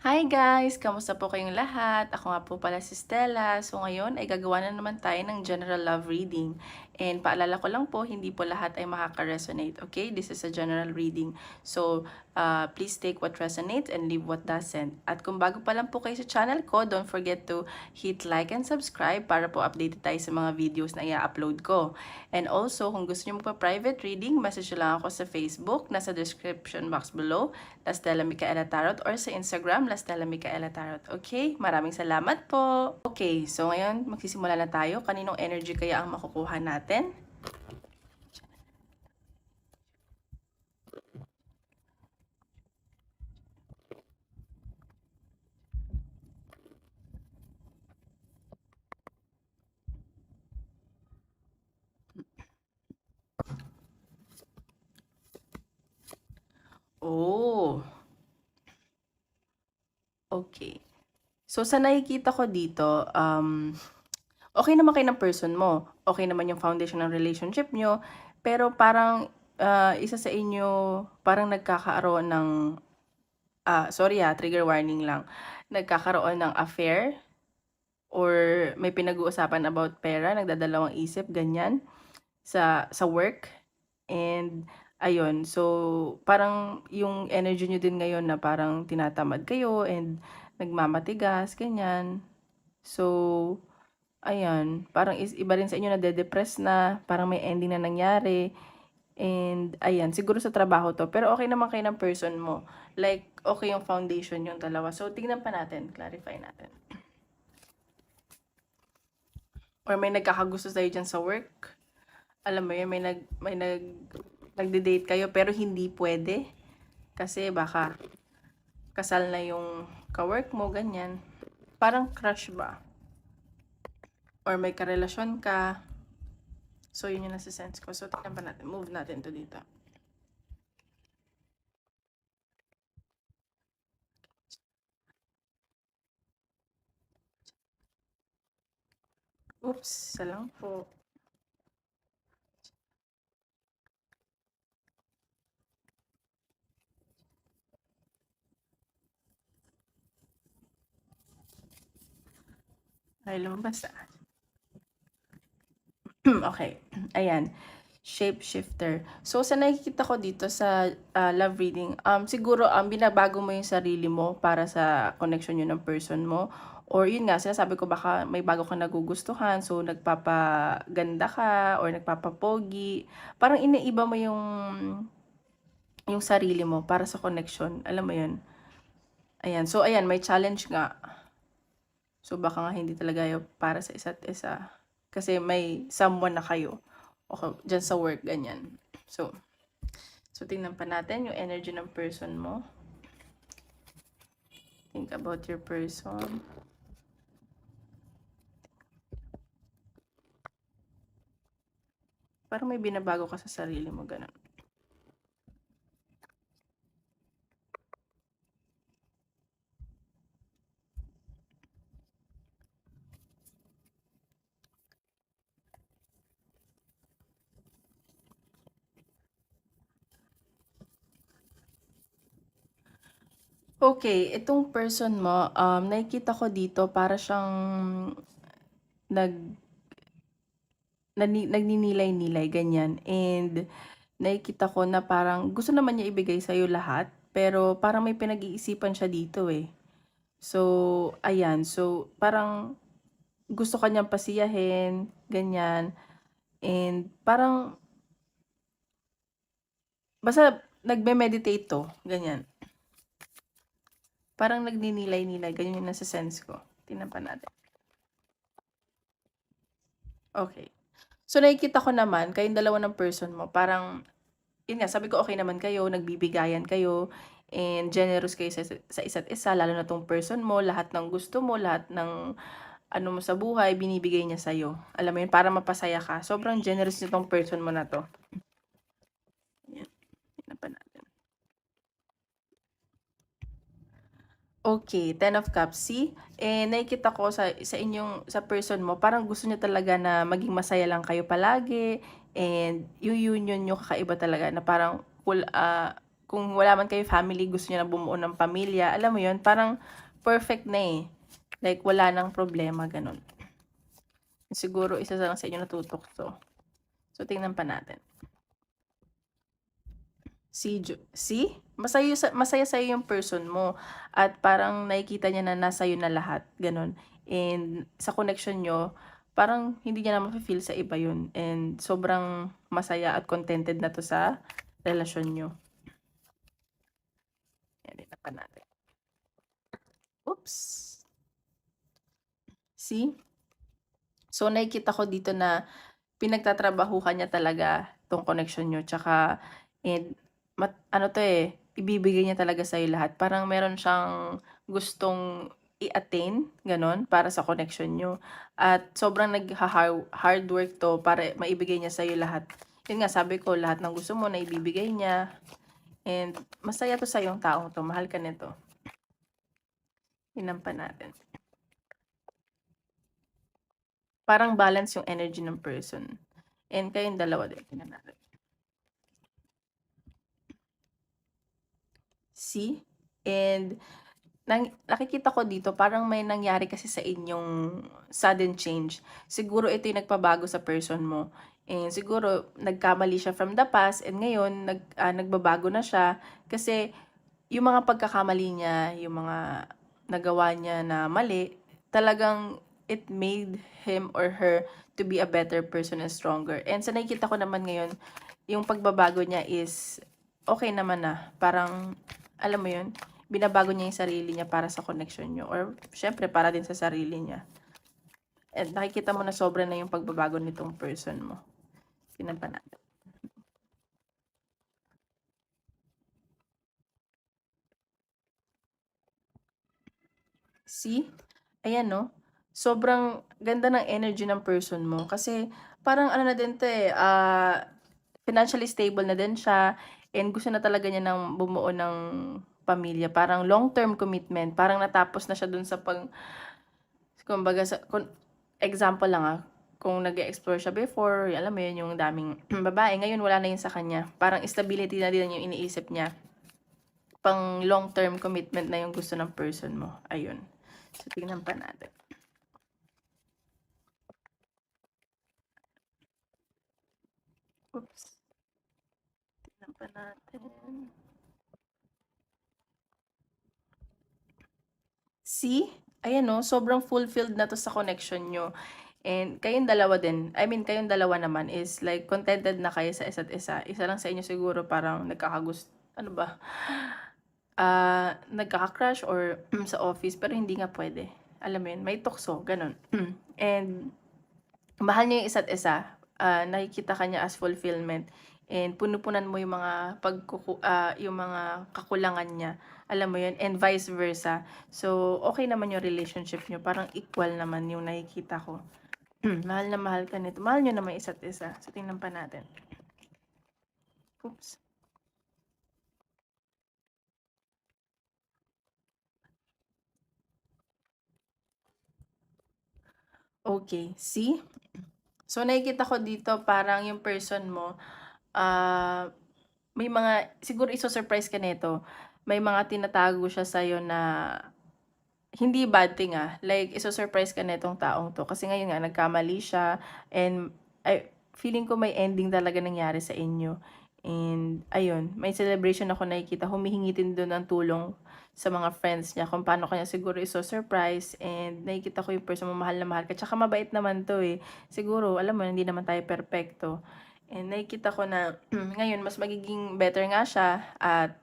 Hi guys! Kamusta po kayong lahat? Ako nga po pala si Stella. So ngayon ay gagawa na naman tayo ng general love reading. And paalala ko lang po, hindi po lahat ay makaka-resonate. Okay? This is a general reading. So please take what resonates and leave what doesn't. At kung bago pa lang po kayo sa channel ko, don't forget to hit like and subscribe para po updated tayo sa mga videos na i-upload ko. And also, kung gusto nyo magpa-private reading, message lang ako sa Facebook, nasa description box below, La Stella Micaela Tarot, or sa Instagram, La Stella Micaela Tarot. Okay? Maraming salamat po! Okay, so ngayon magsisimula na tayo. Kaninong energy kaya ang makukuha natin? Oh, okay. So, sa nakikita ko dito, okay naman kayo ng person mo. Okay naman yung foundation ng relationship nyo. Pero parang isa sa inyo, parang nagkakaroon ng, sorry trigger warning lang. Nagkakaroon ng affair or may pinag-uusapan about pera, nagdadalawang isip, ganyan, sa work. And ayun, so parang yung energy nyo din ngayon na parang tinatamad kayo and nagmamatigas, ganyan. So, ayan, parang iba rin sa inyo nade-depress na, parang may ending na nangyari. And ayan, siguro sa trabaho to, pero okay naman kayo ng person mo. Like, okay yung foundation yung dalawa. So, tingnan pa natin, clarify natin. Or may nagkakagusto sa'yo dyan sa work. Alam mo yun, nagde-date kayo pero hindi pwede. Kasi baka kasal na yung ka-work mo, ganyan. Parang crush ba? Or may karelasyon ka. So, yun yung nasa sense ko. So, tingnan pa natin. Move natin to dito. Oops, isa lang po. Ay, lumabas okay, ayan. Shapeshifter. So, sa nakikita ko dito sa love reading, siguro binabago mo yung sarili mo para sa connection yun ng person mo. Or yun nga, sinasabi ko baka may bago kang nagugustuhan, so nagpapaganda ka or nagpapapogi. Parang iniiba mo yung sarili mo para sa connection. Alam mo yun? Ayan. So, ayan, may challenge nga. So, baka nga hindi talaga yung para sa isa't isa. Kasi may someone na kayo. O dyan sa work, ganyan. So tingnan pa natin yung energy ng person mo. Think about your person. Parang may binabago ka sa sarili mo, ganun. Okay, itong person mo, nakikita ko dito para siyang nag nagninilay-nilay, ganyan. And nakikita ko na parang gusto naman niya ibigay sa'yo lahat, pero parang may pinag-iisipan siya dito eh. So, ayan. So, parang gusto ka niyang pasiyahin, ganyan. And parang, basta nagme-meditate to, ganyan. Parang nagninilay-nilay, ganyan yung nasa sense ko. Tingnan pa natin. Okay. So, nakikita ko naman, kayong dalawa ng person mo, parang, yun nga, sabi ko okay naman kayo, nagbibigayan kayo, and generous kayo sa isa't isa, lalo na tong person mo, lahat ng gusto mo, lahat ng ano mo sa buhay, binibigay niya sa'yo. Alam mo yun, para mapasaya ka. Sobrang generous nitong person mo na to. Yan. Tingnan pa natin. Okay, Ten of Cups. See? Nakikita ko sa person mo, parang gusto niya talaga na maging masaya lang kayo palagi. And yung union nyo kakaiba talaga na parang kung wala man kayo family, gusto niyo na bumuo ng pamilya, alam mo yun, parang perfect na eh. Like, wala nang problema, ganun. Siguro, isa lang sa inyo natutokso. So, tingnan pa natin. See? Masaya sa'yo yung person mo. At parang nakikita niya na nasa iyo na lahat. Ganun. And sa connection nyo, parang hindi niya na ma-feel sa iba yun. And sobrang masaya at contented na to sa relasyon nyo. Yan, ito pa natin. Oops. See? So, nakikita ko dito na pinagtatrabahuhan niya talaga tong connection nyo. Tsaka, and, ano to eh, ibibigay niya talaga sa'yo lahat. Parang meron siyang gustong i-attain, ganon, para sa connection nyo. At sobrang nag-hard work to para maibigay niya sa'yo lahat. Yun nga, sabi ko, lahat ng gusto mo na ibibigay niya. And masaya to sa yung taong to. Mahal ka nito. Yun pa natin. Parang balance yung energy ng person. And kayong dalawa din. Tingnan natin. See? And nakikita ko dito, parang may nangyari kasi sa inyong sudden change. Siguro ito yung nagpabago sa person mo. And siguro, nagkamali siya from the past, and ngayon, nagbabago na siya. Kasi, yung mga pagkakamali niya, yung mga nagawa niya na mali, talagang it made him or her to be a better person and stronger. And sa nakikita ko naman ngayon, yung pagbabago niya is okay naman na. Parang, alam mo yun, binabago niya yung sarili niya para sa connection niyo. Or, syempre, para din sa sarili niya. And nakikita mo na sobra na yung pagbabago nitong person mo. Tingnan pa natin. See? Ayan, no? Sobrang ganda ng energy ng person mo. Kasi, parang ano na din to eh, financially stable na din siya. And gusto na talaga niya ng bumuo ng pamilya. Parang long-term commitment. Parang natapos na siya dun sa kumbaga, example lang kung nag-explore siya before, alam mo yun, yung daming babae, ngayon wala na yun sa kanya. Parang stability na din yung iniisip niya. Pang long-term commitment na yung gusto ng person mo. Ayun. So, tingnan pa natin. Oops. Tingnan pa natin. See? Ayan no, sobrang fulfilled na to sa connection nyo. And kayong dalawa din, I mean, kayong dalawa naman is like contented na kayo sa isa't isa. Isa lang sa inyo siguro parang ano ba? Nagkaka-crush or sa office, pero hindi nga pwede. Alam mo yun, may tukso, ganun. And mahal niyo yung isa't isa. Nakikita ka niya as fulfillment. And punupunan mo yung mga yung mga kakulangan niya. Alam mo yun, and vice versa. So, okay naman yung relationship niyo. Parang equal naman yung nakikita ko. Mahal na mahal ka nito. Mahal niyo naman isa't isa. So, tingnan pa natin. Oops. Okay, see? So, nakikita ko dito parang yung person mo, may mga, siguro iso-surprise ka nito, may mga tinatago siya sa'yo na hindi bad thing like iso-surprise ka nitong taong to. Kasi ngayon nga, nagkamali siya, and feeling ko may ending talaga nangyari sa inyo. And, ayun, may celebration ako nakikita, humihingi din doon ng tulong sa mga friends niya kung paano kanya siguro iso-surprise. And nakikita ko yung person mo, mahal na mahal ka. Tsaka mabait naman to eh. Siguro, alam mo, hindi naman tayo perfecto. And nakikita ko na ngayon, mas magiging better nga siya at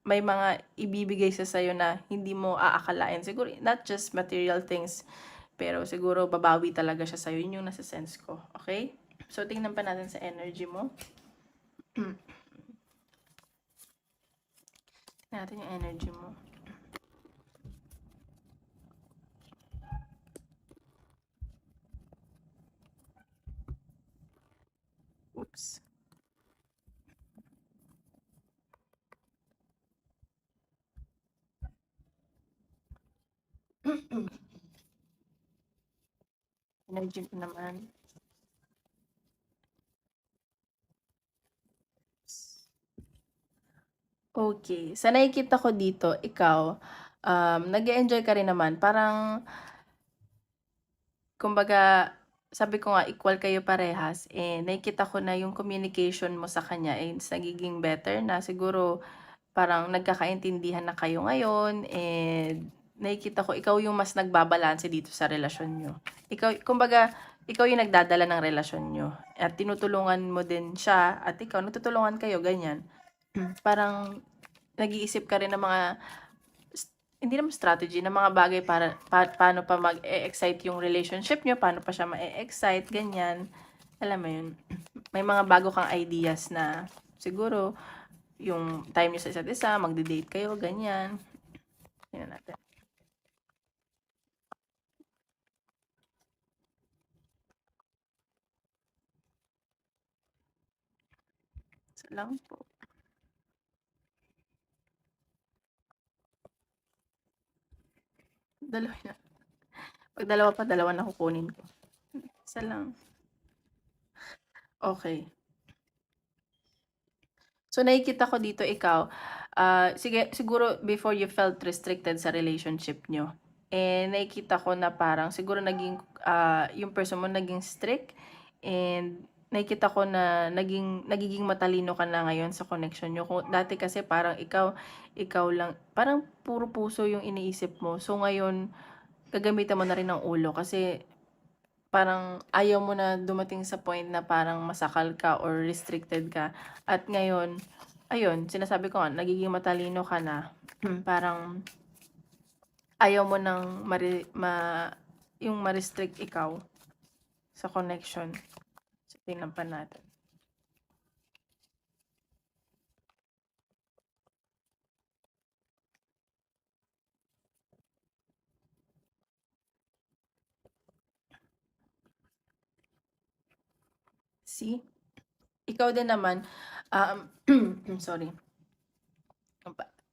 may mga ibibigay sa sa'yo na hindi mo aakalain. Siguro, not just material things, pero siguro babawi talaga siya sa'yo. Yun yung nasa sense ko. Okay? So, tingnan pa natin sa energy mo. Natin yung energy mo. Oops. Energy ko naman. Okay, sa nakikita ko dito ikaw, nag-e-enjoy ka rin naman parang kumbaga sabi ko nga equal kayo parehas, nakikita ko na yung communication mo sa kanya is nagiging better na siguro parang nagkakaintindihan na kayo ngayon and nakikita ko ikaw yung mas nagbabalanse dito sa relasyon niyo. Ikaw kumbaga ikaw yung nagdadala ng relasyon niyo at tinutulungan mo din siya at ikaw nagtutulungan kayo ganyan. Parang nag-iisip ka rin ng mga hindi naman strategy ng mga bagay para paano pa mag-e-excite yung relationship niyo, paano pa siya ma-e-excite, ganyan. Alam mo yun, may mga bago kang ideas na siguro yung time niyo sa isa't isa, magde-date kayo, ganyan. Tingnan natin. Isa lang po. Dalawa na. Pag dalawa pa, dalawa na kukunin ko. Isa lang. Okay. So, nakikita ko dito ikaw, sige, siguro before you felt restricted sa relationship nyo, nakikita ko na parang siguro naging, yung person mo naging strict, and nakikita ko na nagiging matalino ka na ngayon sa connection nyo. Kung dati kasi parang ikaw lang, parang puro puso yung iniisip mo. So, ngayon, gagamitan mo na rin ng ulo kasi parang ayaw mo na dumating sa point na parang masakal ka or restricted ka. At ngayon, ayun, sinasabi ko nga, nagiging matalino ka na. Parang ayaw mo nang yung ma-restrict ikaw sa connection. So, tingnan pa natin. See? Ikaw din naman, um, sorry.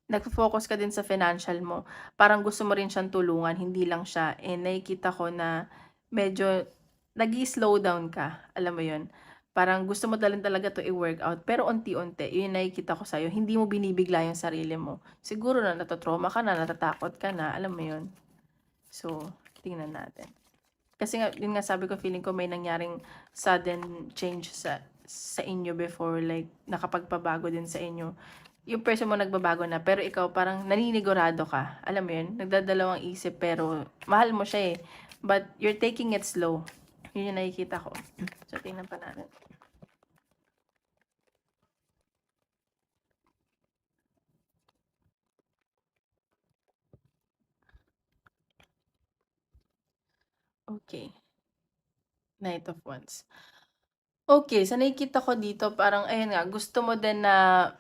Nagfo-focus ka din sa financial mo. Parang gusto mo rin siyang tulungan, hindi lang siya. Nakikita ko na medyo nag-i-slow down ka. Alam mo yun? Parang gusto mo dalhin talaga to i-workout. Pero unti-unti, yun yung nakikita ko sa'yo. Hindi mo binibigla yung sarili mo. Siguro na natatrauma ka na, natatakot ka na. Alam mo yun? So, tingnan natin. Kasi nga, yun nga sabi ko, feeling ko may nangyaring sudden change sa inyo before, like, nakapagpabago din sa inyo. Yung person mo nagbabago na, pero ikaw parang naninigurado ka. Alam mo yun? Nagdadalawang isip, pero mahal mo siya eh. But you're taking it slow. Yun yung nakikita ko. So, tingnan pa natin. Okay. Knight of Wands. Okay, sa nakikita ko dito, parang, ayun nga, gusto mo din na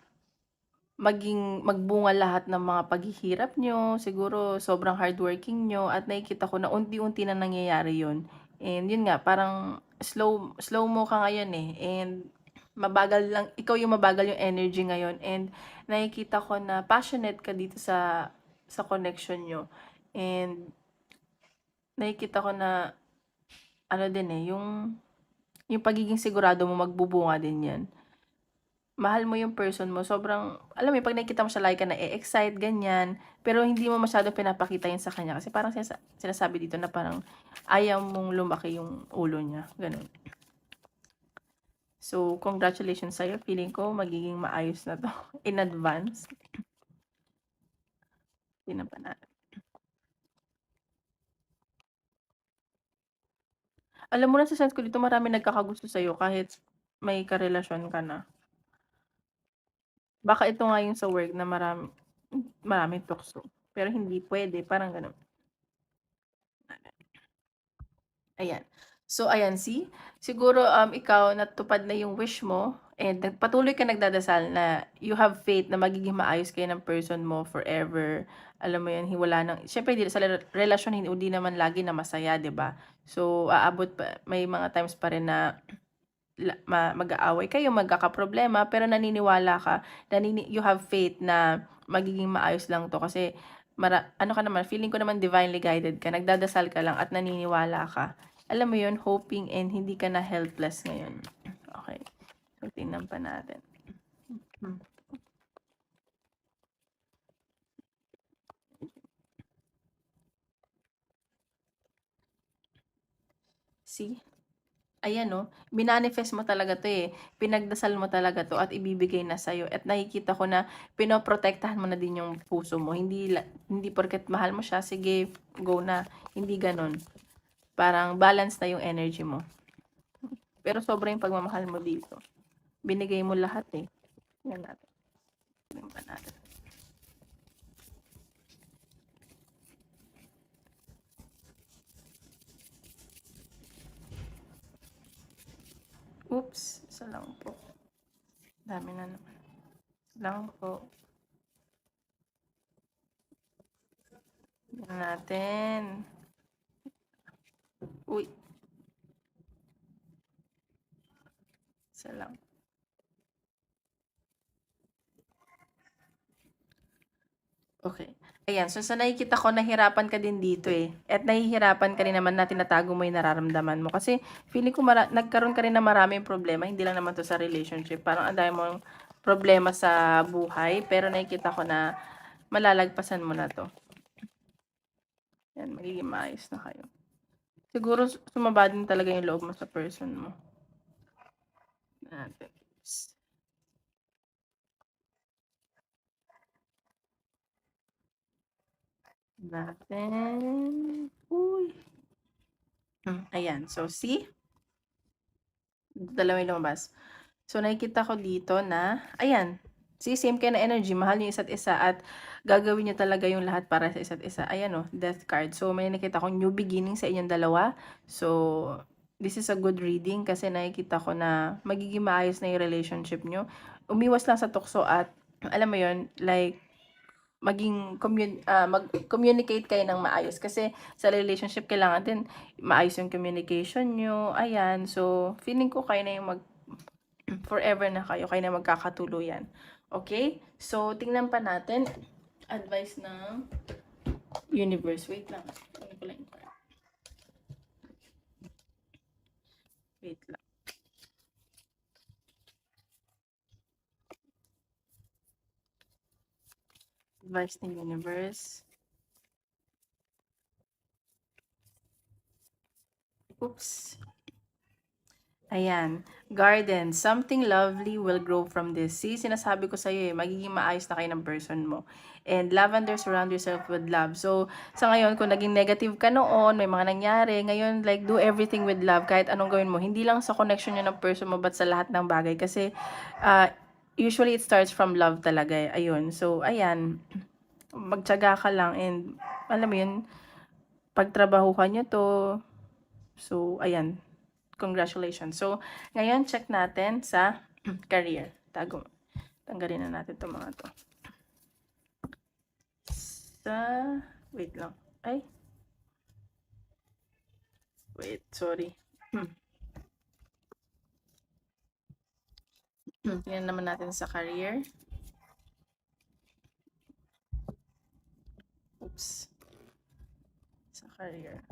magbunga lahat ng mga paghihirap nyo, siguro sobrang hardworking nyo, at nakikita ko na unti-unti na nangyayari yun. And yun nga, parang slow mo ka ngayon eh. And mabagal lang, ikaw yung mabagal yung energy ngayon. And nakikita ko na passionate ka dito sa connection nyo. And nakikita ko na, ano din eh, yung pagiging sigurado mo magbubunga din yan. Mahal mo yung person mo, sobrang, alam mo yun, pag nakikita mo siya lagi ka na-e-excite, ganyan, pero hindi mo masyadong pinapakita yun sa kanya kasi parang sinasabi dito na parang ayaw mong lumaki yung ulo niya, ganun. So, congratulations sa'yo, feeling ko magiging maayos na to in advance. Tingnan pa natin. Alam mo na sa sense ko dito marami nagkakagusto sa'yo kahit may karelasyon ka na. Baka ito nga yung sa work na maraming tukso, pero hindi pwede, parang ganun. Ayan. So, ayan, see? Siguro, ikaw, natupad na yung wish mo, and patuloy ka nagdadasal na you have faith na magiging maayos kayo ng person mo forever. Alam mo yan, wala nang, syempre, sa relasyon, hindi naman lagi na masaya, di ba? So, aabot pa, may mga times pa rin na mag-aaway kayo, magkakaproblema, pero naniniwala ka, you have faith na magiging maayos lang to kasi ano ka naman, feeling ko naman divinely guided ka, nagdadasal ka lang at naniniwala ka. Alam mo yun, hoping, and hindi ka na helpless ngayon. Okay. So, tingnan pa natin. See? Ayan 'no, minanifest mo talaga 'to, eh, pinagdasal mo talaga 'to at ibibigay na sa'yo at nakikita ko na pinoprotektahan mo na din yung puso mo, hindi porket mahal mo siya, sige go na, hindi gano'n. Parang balance na yung energy mo. Pero sobra yung pagmamahal mo dito, binigay mo lahat, eh. Tingnan natin, tingnan pa natin. Oops, isa lang po. Dami na naman. Isa lang po. Tingnan natin. Uy, isa lang. Okay. Ayan, so sa nakikita ko nahirapan ka din dito, eh, at nahihirapan ka rin naman na tinatago mo yung nararamdaman mo. Kasi feeling ko nagkaroon ka rin ng maraming problema, hindi lang naman 'to sa relationship, parang ang dami mong problema sa buhay, pero nakikita ko na malalagpasan mo na 'to. Yan, magiging maayos na kayo. Siguro sumaba din talaga yung loob mo sa person mo. Natin. Natin. Uy. Ayan. So, see? Dalawa yung lumabas. So, nakikita ko dito na, ayan, see, same kayo na energy, mahal niyo isa't isa at gagawin niyo talaga yung lahat para sa isa't isa. Ayan o, death card. So, may nakita ko new beginning sa inyong dalawa. So, this is a good reading kasi nakikita ko na magiging maayos na yung relationship niyo. Umiwas lang sa tukso at, alam mo yun, like, mag-communicate kayo ng maayos kasi sa relationship kailangan din maayos yung communication nyo. Ayan, so feeling ko kayo na yung forever na kayo na magkakatuluyan. Okay? So, tingnan pa natin advice ng universe. Wait lang. Ano ko lang yung card? Wait lang. Advice ng universe. Oops. Ayan. Garden. Something lovely will grow from this. See, sinasabi ko sa'yo eh, magiging maayos na kayo ng person mo. And lavender, surround yourself with love. So, sa ngayon, kung naging negative ka noon, may mga nangyari, ngayon, like, do everything with love. Kahit anong gawin mo. Hindi lang sa connection nyo ng person mo, but sa lahat ng bagay. Kasi, usually, it starts from love talaga eh. Ayun. So, ayan. Magtiyaga ka lang and, alam mo yun, pagtrabahuhan nyo to. So, ayan. Congratulations. So, ngayon, check natin sa career. Tanggalin na natin itong mga to. Wait lang. Ay. Wait, sorry. Tingnan naman natin sa career. Oops. Sa career.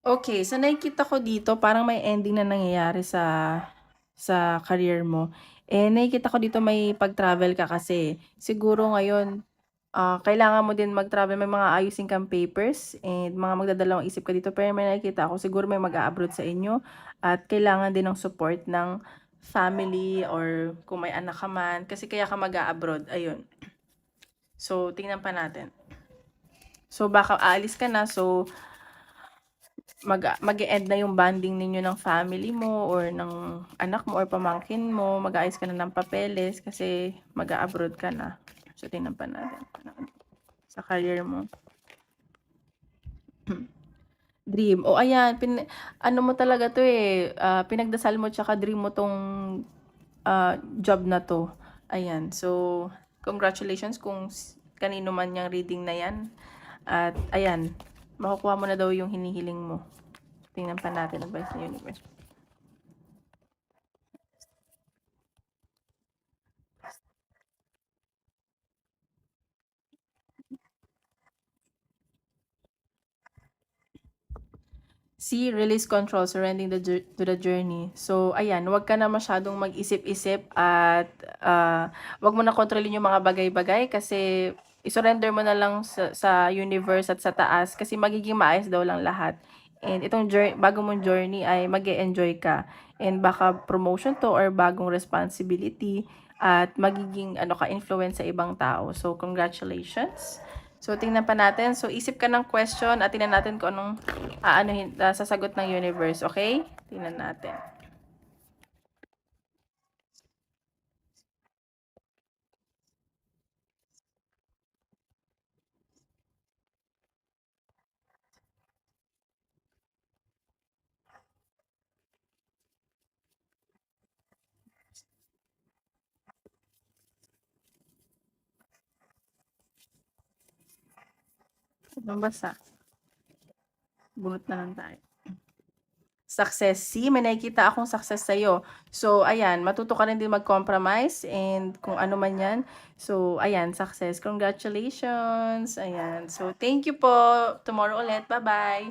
Okay, so nakikita ko dito parang may ending na nangyayari sa career mo. Eh, nakikita ko dito may pag-travel ka kasi. Siguro ngayon, kailangan mo din mag-travel, may mga ayusin kang papers and mga magdadalawang isip ka dito. Pero may nakikita ako, siguro may mag-a-abroad sa inyo at kailangan din ng support ng family or kung may anak ka man. Kasi kaya ka mag-a-abroad. Ayun. So, tingnan pa natin. So, baka aalis ka na. So, mag-e-end na yung bonding ninyo ng family mo or ng anak mo or pamangkin mo, mag-aayos ka na ng papeles kasi mag-a-abroad ka na. So, tingnan pa natin sa career mo. Dream. O ayan, ano mo talaga to eh, pinagdasal mo tsaka dream mo tong job na to. Ayan, so congratulations kung kanino man yung reading na yan. At ayan, makukuha mo na daw yung hinihiling mo. Tingnan pa natin advice ng universe. C, release control, surrendering to the journey. So, ayan, huwag ka na masyadong mag-isip-isip at huwag mo na kontrolin yung mga bagay-bagay kasi isurrender mo na lang sa universe at sa taas kasi magiging maayos daw lang lahat. And itong bago mong journey ay mag-e-enjoy ka. And baka promotion to or bagong responsibility at magiging ano ka influence sa ibang tao. So, congratulations. So, tingnan pa natin. So, isip ka ng question at tingnan natin kung anong sasagot ng universe. Okay? Tingnan natin. Anong basa? Bunot na lang tayo. Success. See, may nakikita akong success sa'yo. So, ayan, matuto ka rin din mag-compromise and kung ano man yan. So, ayan, success. Congratulations. Ayan. So, thank you po. Tomorrow ulit. Bye-bye.